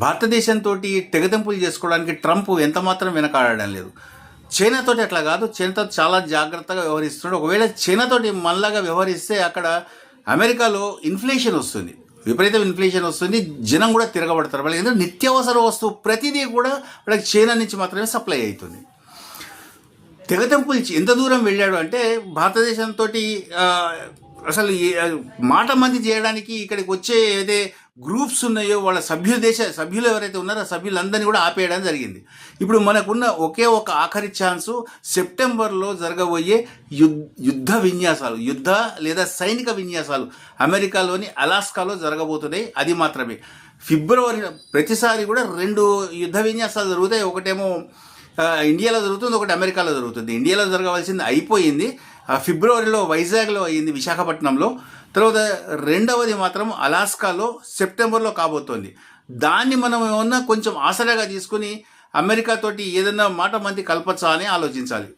భారతదేశంతో తెగదెంపులు చేసుకోవడానికి ట్రంప్ ఎంత మాత్రం వెనకాడడం లేదు. చైనాతోటి అట్లా కాదు, చైనాతో చాలా జాగ్రత్తగా వ్యవహరిస్తున్నాడు. ఒకవేళ చైనాతోటి మళ్ళాగా వ్యవహరిస్తే అక్కడ అమెరికాలో ఇన్ఫ్లేషన్ వస్తుంది, విపరీతం ఇన్ఫ్లేషన్ వస్తుంది, జనం కూడా తిరగబడతారు. వాళ్ళకి ఎందుకంటే నిత్యావసర వస్తువు ప్రతిదీ కూడా వాళ్ళకి చైనా నుంచి మాత్రమే సప్లై అవుతుంది. తెగతెంపులు ఎంత దూరం వెళ్ళాడు అంటే భారతదేశంతో అసలు మాట మంది చేయడానికి ఇక్కడికి వచ్చే ఏదైతే గ్రూప్స్ ఉన్నాయో వాళ్ళ సభ్యులు ఎవరైతే ఉన్నారో ఆ సభ్యులందరినీ కూడా ఆపేయడం జరిగింది. ఇప్పుడు మనకున్న ఒకే ఒక ఆఖరి ఛాన్సు సెప్టెంబర్లో జరగబోయే యుద్ధ లేదా సైనిక విన్యాసాలు అమెరికాలోని అలాస్కాలో జరగబోతున్నాయి. అది మాత్రమే. ఫిబ్రవరి ప్రతిసారి కూడా 2 యుద్ధ విన్యాసాలు జరుగుతాయి. ఒకటేమో ఇండియాలో జరుగుతుంది, ఒకటి అమెరికాలో జరుగుతుంది. ఇండియాలో జరగవలసింది అయిపోయింది, ఫిబ్రవరిలో వైజాగ్లో అయ్యింది, విశాఖపట్నంలో. తర్వాత రెండవది మాత్రం అలాస్కాలో సెప్టెంబర్లో కాబోతోంది. దాన్ని మనం ఏమన్నా కొంచెం ఆసరాగా తీసుకుని అమెరికాతోటి ఏదన్నా మాట మంది కలపచ్చా అని ఆలోచించాలి.